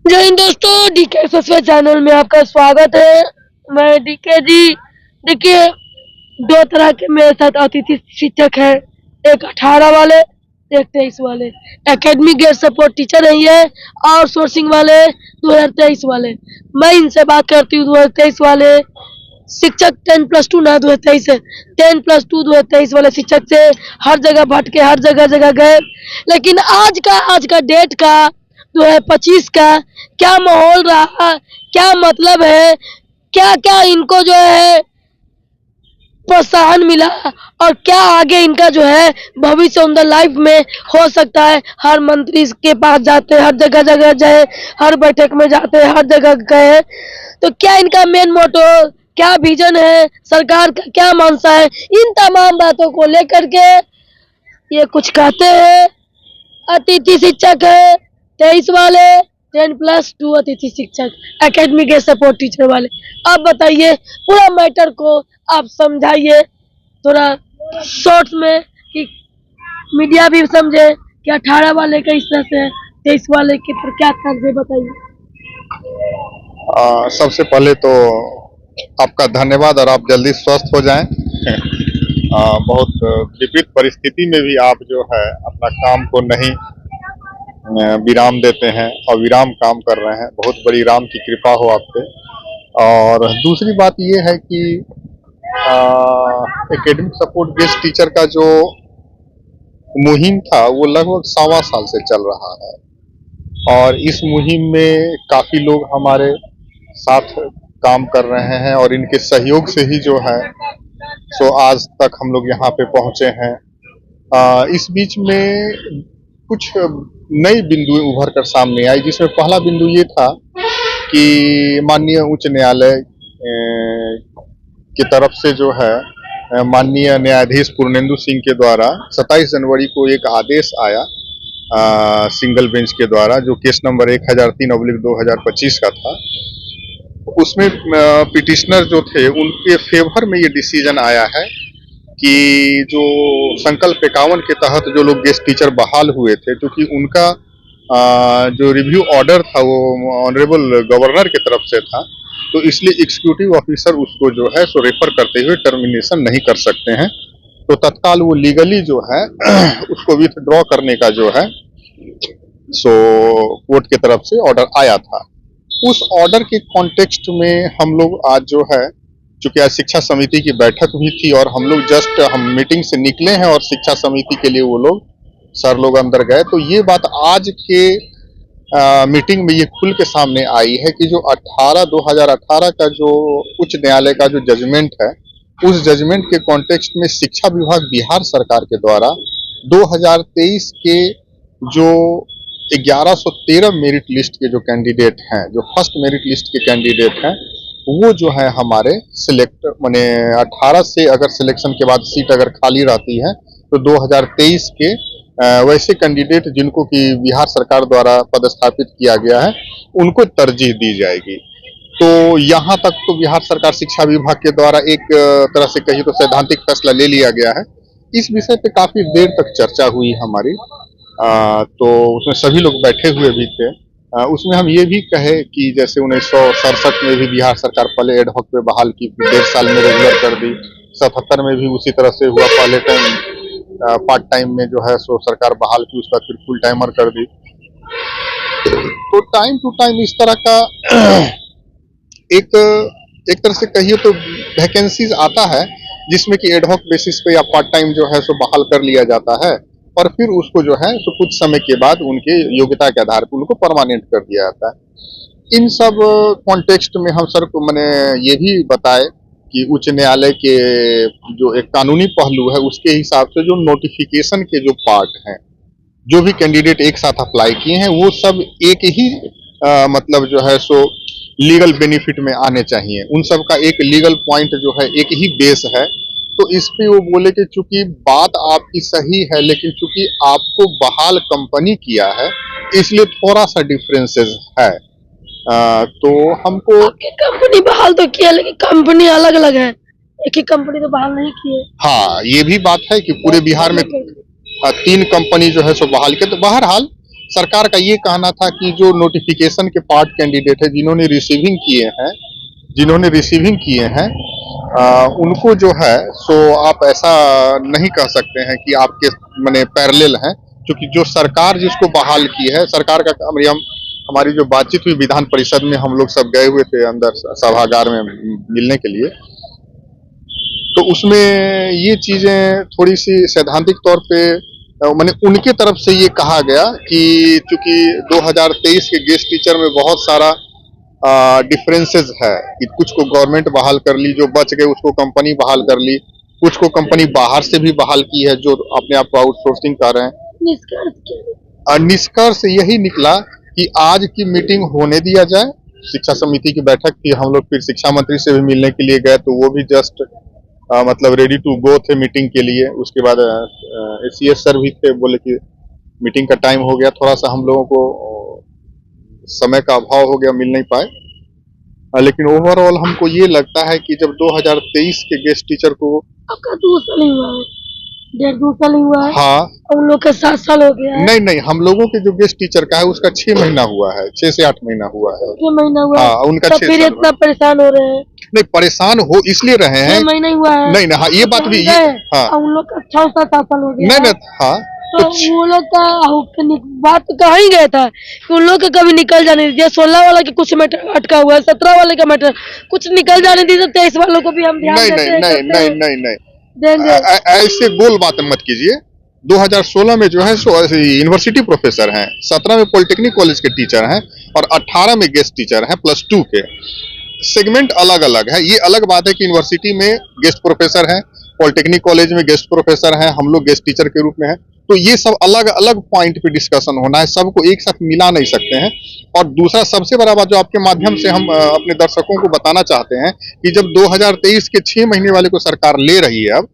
जय हिंद दोस्तों, डीके ससुर चैनल में आपका स्वागत है। मैं डीके जी। देखिए, दो तरह के मेरे साथ अतिथि शिक्षक हैं, एक 18 वाले, एक 23 वाले। एकेडमी गेट सपोर्ट टीचर है ये, और सोर्सिंग वाले 2023 वाले। मैं इनसे बात करती हूँ 2023 वाले शिक्षक 10+2 ना 2023 है, 10+2 2023 वाले शिक्षक से हर जगह भटके, हर जगह गए। लेकिन आज का डेट का 2025 का क्या माहौल रहा, क्या मतलब है, क्या क्या इनको जो है प्रोत्साहन मिला, और क्या आगे इनका जो है भविष्य उनका लाइफ में हो सकता है। हर मंत्री के पास जाते हैं, हर जगह जाए, हर बैठक में जाते हैं, हर जगह गए। तो क्या इनका मेन मोटो, क्या विजन है, सरकार का क्या मंशा है, इन तमाम बातों को लेकर के ये कुछ कहते हैं। अतिथि शिक्षक है 23 वाले, 10+2 अतिथि शिक्षक एकेडमी के सपोर्ट टीचर वाले। आप बताइए पूरा मैटर को, आप समझाइए थोड़ा शॉर्ट्स में, कि मीडिया भी समझे कि 18 वाले का इस तरह से 23 वाले के पर क्या तर्ज है, बताइए। सबसे पहले तो आपका धन्यवाद और आप जल्दी स्वस्थ हो जाएं। बहुत विपरीत परिस्थिति में भी आप जो है अपना काम को नहीं विराम देते हैं और विराम काम कर रहे हैं। बहुत बड़ी राम की कृपा हो आप पे। और दूसरी बात ये है कि एकेडमिक सपोर्ट गेस्ट टीचर का जो मुहिम था वो लगभग 1.25 साल से चल रहा है, और इस मुहिम में काफी लोग हमारे साथ काम कर रहे हैं और इनके सहयोग से ही जो है सो आज तक हम लोग यहाँ पे पहुंचे हैं। इस बीच में कुछ नई बिंदु उभर कर सामने आई, जिसमें पहला बिंदु ये था कि माननीय उच्च न्यायालय की तरफ से जो है माननीय न्यायाधीश पूर्णेंदु सिंह के द्वारा 27 जनवरी को एक आदेश आया सिंगल बेंच के द्वारा, जो केस नंबर 1003/2025 का था। उसमें पिटिशनर जो थे उनके फेवर में ये डिसीजन आया है कि जो संकल्प 51 के तहत जो लोग गेस्ट टीचर बहाल हुए थे, क्योंकि उनका जो रिव्यू ऑर्डर था वो ऑनरेबल गवर्नर की तरफ से था, तो इसलिए एग्जीक्यूटिव ऑफिसर उसको जो है सो रेफर करते हुए टर्मिनेशन नहीं कर सकते हैं। तो तत्काल वो लीगली जो है उसको विथड्रॉ करने का जो है सो कोर्ट की तरफ से ऑर्डर आया था। उस ऑर्डर के कॉन्टेक्स्ट में हम लोग आज जो है, चूंकि आज शिक्षा समिति की बैठक भी थी और हम लोग हम मीटिंग से निकले हैं और शिक्षा समिति के लिए वो लोग सर लोग अंदर गए, तो ये बात आज के मीटिंग में ये खुल के सामने आई है कि जो 2018 का जो उच्च न्यायालय का जो जजमेंट है, उस जजमेंट के कॉन्टेक्स्ट में शिक्षा विभाग बिहार सरकार के द्वारा 2023 के जो 1113 मेरिट लिस्ट के जो कैंडिडेट हैं, जो फर्स्ट मेरिट लिस्ट के कैंडिडेट हैं, वो जो है हमारे सिलेक्ट माने 18 से अगर सिलेक्शन के बाद सीट अगर खाली रहती है तो 2023 के वैसे कैंडिडेट जिनको कि बिहार सरकार द्वारा पदस्थापित किया गया है उनको तरजीह दी जाएगी। तो यहाँ तक तो बिहार सरकार शिक्षा विभाग के द्वारा एक तरह से कहिए तो सैद्धांतिक फैसला ले लिया गया है। इस विषय पे काफी देर तक चर्चा हुई हमारी, तो उसमें सभी लोग बैठे हुए भी थे। उसमें हम ये भी कहे कि जैसे 1967 में भी बिहार सरकार पहले एडहॉक पे बहाल की, 1.5 साल में रेगुलर कर दी। 77 में भी उसी तरह से हुआ, पहले टाइम पार्ट टाइम में जो है सो सरकार बहाल की, उसका फिर फुल टाइमर कर दी। तो टाइम टू टाइम इस तरह का एक तरह से कहिए तो वैकेंसीज आता है जिसमें कि एडहॉक बेसिस पे या पार्ट टाइम जो है सो बहाल कर लिया जाता है, और फिर उसको जो है सो कुछ समय के बाद उनके योग्यता के आधार पर उनको परमानेंट कर दिया जाता है। इन सब कॉन्टेक्स्ट में हम सर को मैंने ये भी बताए कि उच्च न्यायालय के जो एक कानूनी पहलू है उसके हिसाब से जो नोटिफिकेशन के जो पार्ट हैं, जो भी कैंडिडेट एक साथ अप्लाई किए हैं वो सब एक ही मतलब जो है सो लीगल बेनिफिट में आने चाहिए। उन सब का एक लीगल पॉइंट जो है एक ही बेस है। तो इस पे वो बोले कि चूंकि बात आपकी सही है, लेकिन चूंकि आपको बहाल कंपनी किया है इसलिए थोड़ा सा डिफरेंसेस है। तो हमको कंपनी बहाल तो किया, लेकिन कंपनी अलग अलग है, एक ही कंपनी तो बहाल नहीं की है। हाँ, ये भी बात है कि पूरे बिहार में 3 कंपनी जो है सो बहाल किया। तो बहरहाल सरकार का ये कहना था कि जो नोटिफिकेशन के पार्ट कैंडिडेट है जिन्होंने रिसीविंग किए हैं उनको जो है सो आप ऐसा नहीं कह सकते हैं कि आपके माने पैरेलल हैं, क्योंकि जो सरकार जिसको बहाल की है, सरकार का हमारी जो बातचीत हुई विधान परिषद में, हम लोग सब गए हुए थे अंदर सभागार में मिलने के लिए, तो उसमें ये चीजें थोड़ी सी सैद्धांतिक तौर पे माने उनके तरफ से ये कहा गया कि चूंकि 2023 के गेस्ट टीचर में बहुत सारा डिफरेंसेस है कि कुछ को गवर्नमेंट बहाल कर ली, जो बच गए उसको कंपनी बहाल कर ली, कुछ को कंपनी बाहर से भी बहाल की है जो अपने आप को आउटसोर्सिंग कर रहे हैं। निष्कर्ष यही निकला कि आज की मीटिंग होने दिया जाए। शिक्षा समिति की बैठक थी, हम लोग फिर शिक्षा मंत्री से भी मिलने के लिए गए, तो वो भी जस्ट मतलब रेडी टू गो थे मीटिंग के लिए। उसके बाद एसीएस सर भी थे, बोले कि मीटिंग का टाइम हो गया, थोड़ा सा हम लोगों को समय का अभाव हो गया, मिल नहीं पाए। लेकिन ओवरऑल हमको ये लगता है कि जब 2023 के गेस्ट टीचर को आपका 2 साल ही हुआ है, 1.5-2 साल ही हुआ है। हाँ, उन लोग का 7 साल हो गया है। नहीं, हम लोगों के जो गेस्ट टीचर का है उसका 6 महीना हुआ है, 6 से 8 महीना हुआ है। 6 महीना हुआ। हाँ, उनका तो 6 फिर साल इतना परेशान हो रहे हैं। नहीं, परेशान हो इसलिए रहे हैं। 6 महीना हुआ है। नहीं, हाँ, ये बात भी, हाँ, उन लोग का 6-7 साल हो गया। नहीं, हाँ, तो वो लोग का बात कहाँ ही गया था कि उन लोग का कभी निकल जाने दीजिए। 16 वाला के कुछ मैटर अटका हुआ है, 17 वाले का मैटर कुछ निकल जाने दीजिए, 23 वालों को भी हम ध्यान नहीं, देंगे। ऐसे गोल बात मत कीजिए। 2016 में जो है सो यूनिवर्सिटी प्रोफेसर हैं, 17 में पॉलिटेक्निक कॉलेज के टीचर हैं और 18 में गेस्ट टीचर हैं +2 के। सेगमेंट अलग अलग है। ये अलग बात है कि यूनिवर्सिटी में गेस्ट प्रोफेसर हैं, पॉलिटेक्निक कॉलेज में गेस्ट प्रोफेसर हैं, हम लोग गेस्ट टीचर के रूप में हैं। तो ये सब अलग अलग पॉइंट पे डिस्कशन होना है, सबको एक साथ मिला नहीं सकते हैं। और दूसरा सबसे बड़ा बात जो आपके माध्यम से हम अपने दर्शकों को बताना चाहते हैं कि जब 2023 के 6 महीने वाले को सरकार ले रही है, अब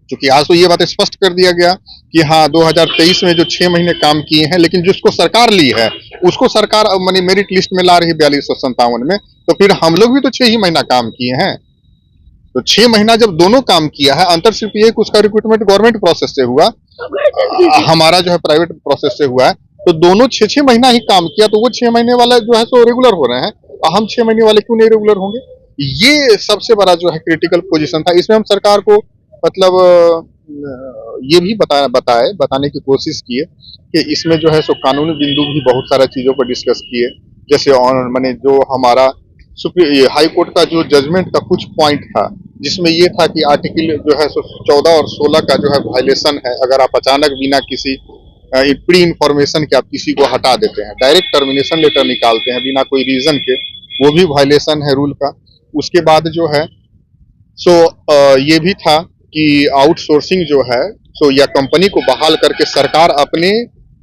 चूंकि आज तो ये बात स्पष्ट कर दिया गया कि हाँ 2023 में जो 6 महीने काम किए हैं, लेकिन जिसको सरकार ली है उसको सरकार मानी मेरिट लिस्ट में ला रही 4257 में, तो फिर हम लोग भी तो 6 ही महीना काम किए हैं। तो 6 महीना जब दोनों काम किया है, अंतर सिर्फ ये कि उसका रिक्रूटमेंट गवर्नमेंट प्रोसेस से हुआ, हमारा जो है प्राइवेट प्रोसेस से हुआ है, तो दोनों 6 महीना ही काम किया, तो वो 6 महीने वाले जो है सो रेगुलर हो रहे हैं और हम 6 महीने वाले क्यों नहीं रेगुलर होंगे। ये सबसे बड़ा जो है क्रिटिकल पोजीशन था। इसमें हम सरकार को मतलब ये भी बताने की कोशिश किए कि इसमें जो है सो कानूनी बिंदु भी बहुत सारा चीजों पर डिस्कस किए, जैसे माने जो हमारा हाई कोर्ट का जो जजमेंट का कुछ पॉइंट था, जिसमें ये था कि आर्टिकल जो है 14 और 16 का जो है वायलेशन है। अगर आप अचानक बिना किसी प्री इंफॉर्मेशन के आप किसी को हटा देते हैं, डायरेक्ट टर्मिनेशन लेटर निकालते हैं बिना कोई रीजन के, वो भी वायलेशन है रूल का। उसके बाद जो है सो ये भी था कि आउटसोर्सिंग जो है सो या कंपनी को बहाल करके सरकार अपने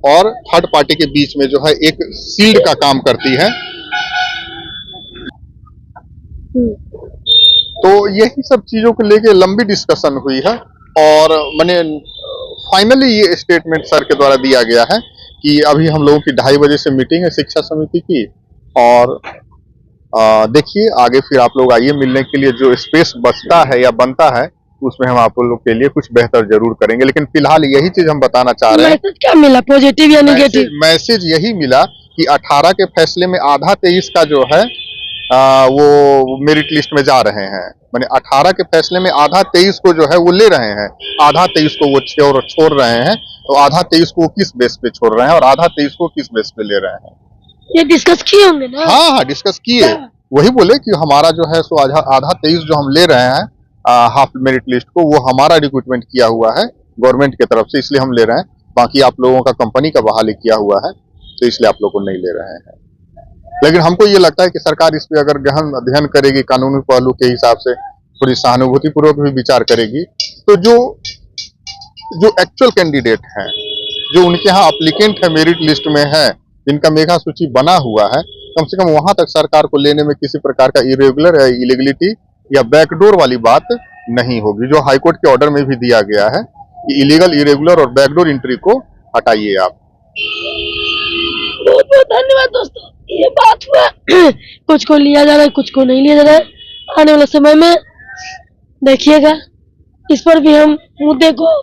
और थर्ड पार्टी के बीच में जो है एक सील्ड का काम करती है। तो यही सब चीजों को लेके लंबी डिस्कशन हुई है और मैंने फाइनली ये स्टेटमेंट सर के द्वारा दिया गया है कि अभी हम लोगों की 2:30 बजे से मीटिंग है शिक्षा समिति की, और देखिए आगे फिर आप लोग आइए मिलने के लिए। जो स्पेस बचता है या बनता है उसमें हम आप लोग के लिए कुछ बेहतर जरूर करेंगे, लेकिन फिलहाल यही चीज हम बताना चाह रहे हैं। मैसेज क्या मिला, पॉजिटिव या नेगेटिव? मैसेज यही मिला कि 18 के फैसले में आधा 23 का जो है वो मेरिट लिस्ट में जा रहे हैं। माने 18 के फैसले में आधा 23 को जो है वो ले रहे हैं, आधा 23 को वो छोड़ रहे हैं। तो आधा 23 को किस बेस पे छोड़ रहे हैं और आधा 23 को किस बेस पे ले रहे हैं, ये डिस्कस किए होंगे ना? हाँ, डिस्कस किए। वही बोले कि हमारा जो है सो आधा 23 जो हम ले रहे हैं हाफ मेरिट लिस्ट को, वो हमारा रिक्रूटमेंट किया हुआ है गवर्नमेंट की तरफ से, इसलिए हम ले रहे हैं। बाकी आप लोगों का कंपनी का बहाली किया हुआ है, तो इसलिए आप लोग को नहीं ले रहे हैं। लेकिन हमको ये लगता है कि सरकार इस पे अगर गहन अध्ययन करेगी, कानूनी पहलू के हिसाब से थोड़ी सहानुभूति पूर्वक भी विचार करेगी, तो जो एक्चुअल कैंडिडेट हैं, जो उनके यहाँ एप्लीकेंट है मेरिट लिस्ट में है, जिनका मेगा सूची बना हुआ है, कम से कम वहां तक सरकार को लेने में किसी प्रकार का इरेगुलर या इलीगलिटी या बैकडोर वाली बात नहीं होगी, जो हाईकोर्ट के ऑर्डर में भी दिया गया है कि इलीगल, इरेगुलर और बैकडोर एंट्री को हटाइए आप। बहुत बहुत धन्यवाद दोस्तों, ये बात हुआ कुछ को लिया जा रहा है, कुछ को नहीं लिया जा रहा है। आने वाले समय में देखिएगा, इस पर भी हम मुद्दे को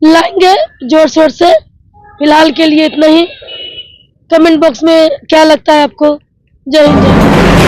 लाएंगे जोर शोर से। फिलहाल के लिए इतना ही। कमेंट बॉक्स में क्या लगता है आपको। जय हिंद जय भारत।